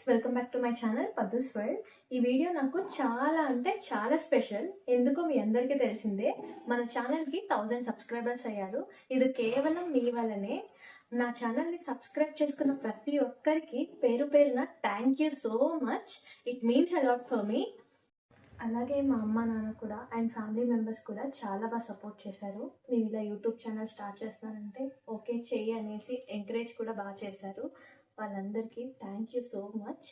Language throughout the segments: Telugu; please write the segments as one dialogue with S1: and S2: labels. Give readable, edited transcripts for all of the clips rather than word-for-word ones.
S1: Welcome back to my channel పద్దుస్ world. ఈ వీడియో నాకు చాలా అంటే చాలా స్పెషల్. ఎందుకో మీ అందరికీ తెలిసిందే, మన ఛానల్కి 1000 సబ్స్క్రైబర్స్ అయ్యారు. ఇది కేవలం మీ వల్లనే. నా ఛానల్ని సబ్స్క్రైబ్ చేసుకున్న ప్రతి ఒక్కరికి పేరు పేరున thank you so much. It means a lot for me. అలాగే మా అమ్మ నాన్న కూడా అండ్ ఫ్యామిలీ మెంబర్స్ కూడా చాలా బాగా సపోర్ట్ చేశారు. నేను ఇలా యూట్యూబ్ ఛానల్ స్టార్ట్ చేస్తానంటే ఓకే చెయ్యి అనేసి ఎంకరేజ్ కూడా బాగా చేశారు. వాళ్ళందరికీ థ్యాంక్ యూ సో మచ్.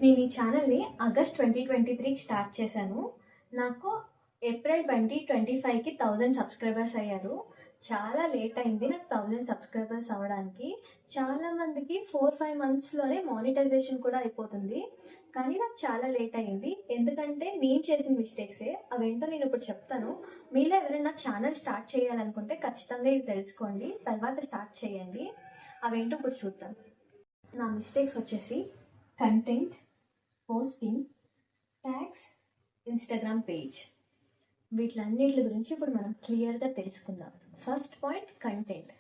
S1: నేను ఈ ఛానల్ని ఆగస్ట్ 2023 స్టార్ట్ చేశాను. నాకు ఏప్రిల్ 2025కి 1000 సబ్స్క్రైబర్స్ అయ్యారు. చాలా లేట్ అయింది నాకు 1000 సబ్స్క్రైబర్స్ అవ్వడానికి. చాలామందికి 4-5 మంత్స్లోనే మానిటైజేషన్ కూడా అయిపోతుంది, కానీ నాకు చాలా లేట్ అయింది. ఎందుకంటే నేను చేసిన మిస్టేక్సే. అవేంటో నేను ఇప్పుడు చెప్తాను. మీలో ఎవరైనా ఛానల్ స్టార్ట్ చేయాలనుకుంటే ఖచ్చితంగా ఇవి తెలుసుకోండి, తర్వాత స్టార్ట్ చేయండి. అవేంటో ఇప్పుడు చూద్దాం. నా మిస్టేక్స్ వచ్చేసి content, posting, tags, Instagram page, వీటిలన్నిటి గురించి ఇప్పుడు మనం క్లియర్గా తెలుసుకుందాం. First point content.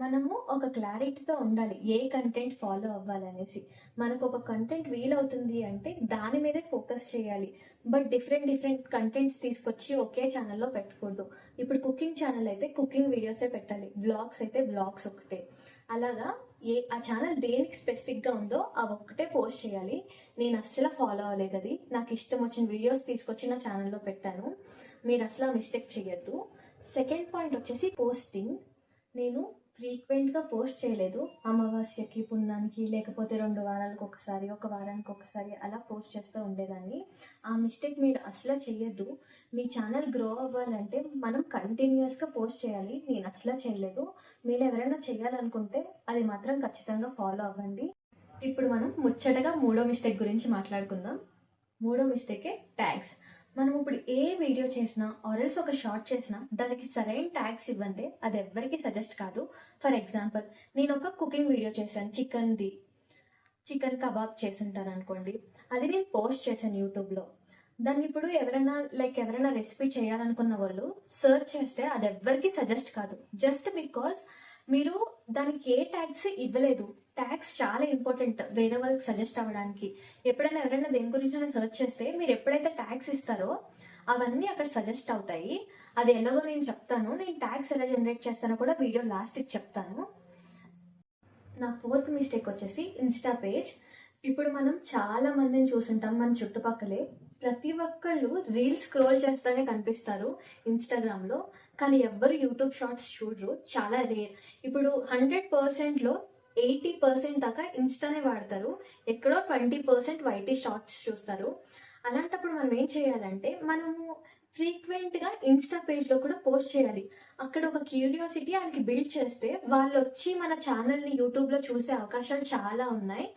S1: మనము ఒక క్లారిటీతో ఉండాలి ఏ కంటెంట్ ఫాలో అవ్వాలనేసి. మనకు ఒక కంటెంట్ వీలవుతుంది అంటే దాని మీదే ఫోకస్ చేయాలి. బట్ డిఫరెంట్ కంటెంట్స్ తీసుకొచ్చి ఒకే ఛానల్లో పెట్టకూడదు. ఇప్పుడు కుకింగ్ ఛానల్ అయితే కుకింగ్ వీడియోసే పెట్టాలి, వ్లాగ్స్ అయితే వ్లాగ్స్ ఒకటే. అలాగా ఆ ఛానల్ దేనికి స్పెసిఫిక్గా ఉందో అవి ఒక్కటే పోస్ట్ చేయాలి. నేను అస్సలు ఫాలో అవ్వలేదు అది. నాకు ఇష్టం వచ్చిన వీడియోస్ తీసుకొచ్చి నా ఛానల్లో పెట్టాను. మీరు అసలు మిస్టేక్ చేయొద్దు. సెకండ్ పాయింట్ వచ్చేసి పోస్టింగ్. నేను ఫ్రీక్వెంట్గా పోస్ట్ చేయలేదు. అమావాస్యకి, పుణ్యానికి, లేకపోతే 2 వారాలకు ఒకసారి, 1 వారానికి ఒకసారి అలా పోస్ట్ చేస్తూ ఉండేదాన్ని. ఆ మిస్టేక్ మీరు అసలు చేయొద్దు. మీ ఛానల్ గ్రో అవ్వాలంటే మనం కంటిన్యూస్గా పోస్ట్ చేయాలి. నేను అసలు చేయలేదు. మీరు ఎవరైనా చేయాలనుకుంటే అది మాత్రం ఖచ్చితంగా ఫాలో అవ్వండి. ఇప్పుడు మనం ముచ్చటగా 3వ మిస్టేక్ గురించి మాట్లాడుకుందాం. 3వ మిస్టేకే ట్యాగ్స్. మనం ఇప్పుడు ఏ వీడియో చేసినా ఆర్ఎల్స్ ఒక షార్ట్ చేసినా దానికి సరైన ట్యాగ్స్ ఇవ్వండి, అది ఎవ్వరికి సజెస్ట్ కాదు. ఫర్ ఎగ్జాంపుల్, నేను ఒక కుకింగ్ వీడియో చేశాను, చికెన్ కబాబ్ చేసింటాను అనుకోండి. అది నేను పోస్ట్ చేశాను యూట్యూబ్లో. దాన్ని ఇప్పుడు ఎవరైనా రెసిపీ చేయాలనుకున్న వాళ్ళు సర్చ్ చేస్తే అది ఎవ్వరికి సజెస్ట్ కాదు. జస్ట్ బికాస్ మీరు దానికి ఏ ట్యాగ్స్ ఇవ్వలేదు. ట్యాగ్స్ చాలా ఇంపార్టెంట్ వేరే వాళ్ళకి సజెస్ట్ అవ్వడానికి. ఎప్పుడైనా ఎవరైనా దేని గురించి సర్చ్ చేస్తే మీరు ఎప్పుడైతే ట్యాగ్స్ ఇస్తారో అవన్నీ అక్కడ సజెస్ట్ అవుతాయి. అది ఎలాగో నేను చెప్తాను. నేను ట్యాగ్స్ ఎలా జనరేట్ చేస్తానో కూడా వీడియో లాస్ట్కి చెప్తాను. నా 4th మిస్టేక్ వచ్చేసి ఇన్స్టా పేజ్. ఇప్పుడు మనం చాలా మందిని చూసుంటాం మన చుట్టుపక్కలే. ప్రతి ఒక్కళ్ళు రీల్స్ స్క్రోల్ చేస్తానే కనిపిస్తారు ఇన్స్టాగ్రామ్లో, కానీ ఎవ్వరు యూట్యూబ్ షార్ట్స్ చూడరు. చాలా రేర్. ఇప్పుడు 100%లో 80% దాకా ఇన్స్టానే వాడతారు. ఎక్కడో 20% వైటీ షార్ట్స్ చూస్తారు. అలాంటప్పుడు మనం ఏం చేయాలంటే మనము ఫ్రీక్వెంట్గా ఇన్స్టా పేజ్లో కూడా పోస్ట్ చేయాలి. అక్కడ ఒక క్యూరియాసిటీ వాళ్ళకి బిల్డ్ చేస్తే వాళ్ళు వచ్చి మన ఛానల్ని యూట్యూబ్లో చూసే అవకాశాలు చాలా ఉన్నాయి.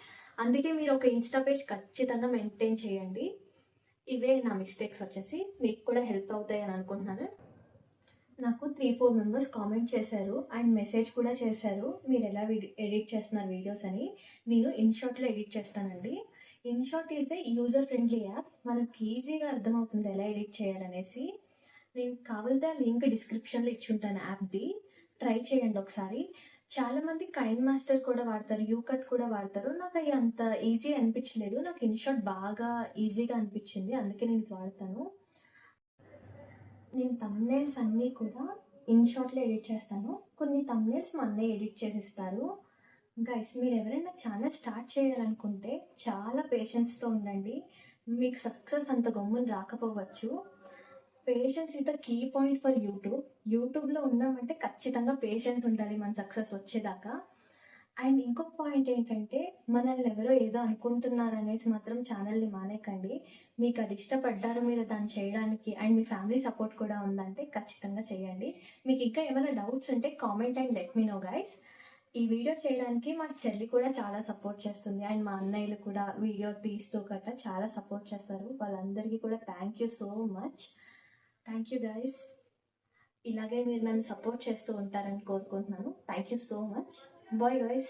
S1: అందుకే మీరు ఒక ఇన్స్టా పేజ్ ఖచ్చితంగా మెయింటైన్ చేయండి. ఇవే నా మిస్టేక్స్ వచ్చేసి. మీకు కూడా హెల్ప్ అవుతాయి అని అనుకుంటున్నాను. నాకు 3-4 మెంబర్స్ కామెంట్ చేశారు అండ్ మెసేజ్ కూడా చేశారు, మీరు ఎలా ఎడిట్ చేస్తున్నారు వీడియోస్ అని. నేను ఇన్షార్ట్లో ఎడిట్ చేస్తానండి. InShot is a user friendly app. మనకి ఈజీగా అర్థమవుతుంది ఎలా ఎడిట్ చేయాలనేసి. నేను కావాలంటే లింక్ డిస్క్రిప్షన్లో ఇచ్చుంటాను యాప్ది. ట్రై చేయండి ఒకసారి. చాలామంది కైన్ మాస్టర్ కూడా వాడతారు, యూకట్ కూడా వాడతారు. నాకు అవి అంత ఈజీ అనిపించలేదు. నాకు ఇన్షార్ట్ బాగా ఈజీగా అనిపించింది, అందుకే నేను ఇది వాడతాను. నేను తమ్నైల్స్ అన్నీ కూడా ఇన్షార్ట్లో ఎడిట్ చేస్తాను. కొన్ని తమ్నైల్స్ మా అన్నయ్య ఎడిట్ చేసిస్తారు. గైస్, మీరు ఎవరైనా ఛానల్ స్టార్ట్ చేయాలనుకుంటే చాలా పేషెన్స్తో ఉండండి. మీకు సక్సెస్ అంత గమ్మున రాకపోవచ్చు. Patience is the key point for యూట్యూబ్లో ఉన్నామంటే ఖచ్చితంగా పేషెన్స్ ఉండాలి మన సక్సెస్ వచ్చేదాకా. అండ్ ఇంకొక పాయింట్ ఏంటంటే, మనల్ని ఎవరో ఏదో అనుకుంటున్నారు అనేసి మాత్రం ఛానల్ని మానేకండి. మీకు అది ఇష్టపడ్డారు మీరు దాన్ని చేయడానికి అండ్ మీ ఫ్యామిలీ సపోర్ట్ కూడా ఉందంటే ఖచ్చితంగా చేయండి. మీకు ఇంకా ఏమైనా డౌట్స్ ఉంటే comment and let me know guys. ఈ వీడియో చేయడానికి మా చెల్లి కూడా చాలా సపోర్ట్ చేస్తుంది అండ్ మా అన్నయ్యలు కూడా వీడియో తీస్తూ గట్రా చాలా సపోర్ట్ చేస్తారు. వాళ్ళందరికీ కూడా thank you so much. Thank you guys. ఇలాగే మీరు నన్ను సపోర్ట్ చేస్తూ ఉంటారని కోరుకుంటున్నాను. Thank you so much. Bye guys.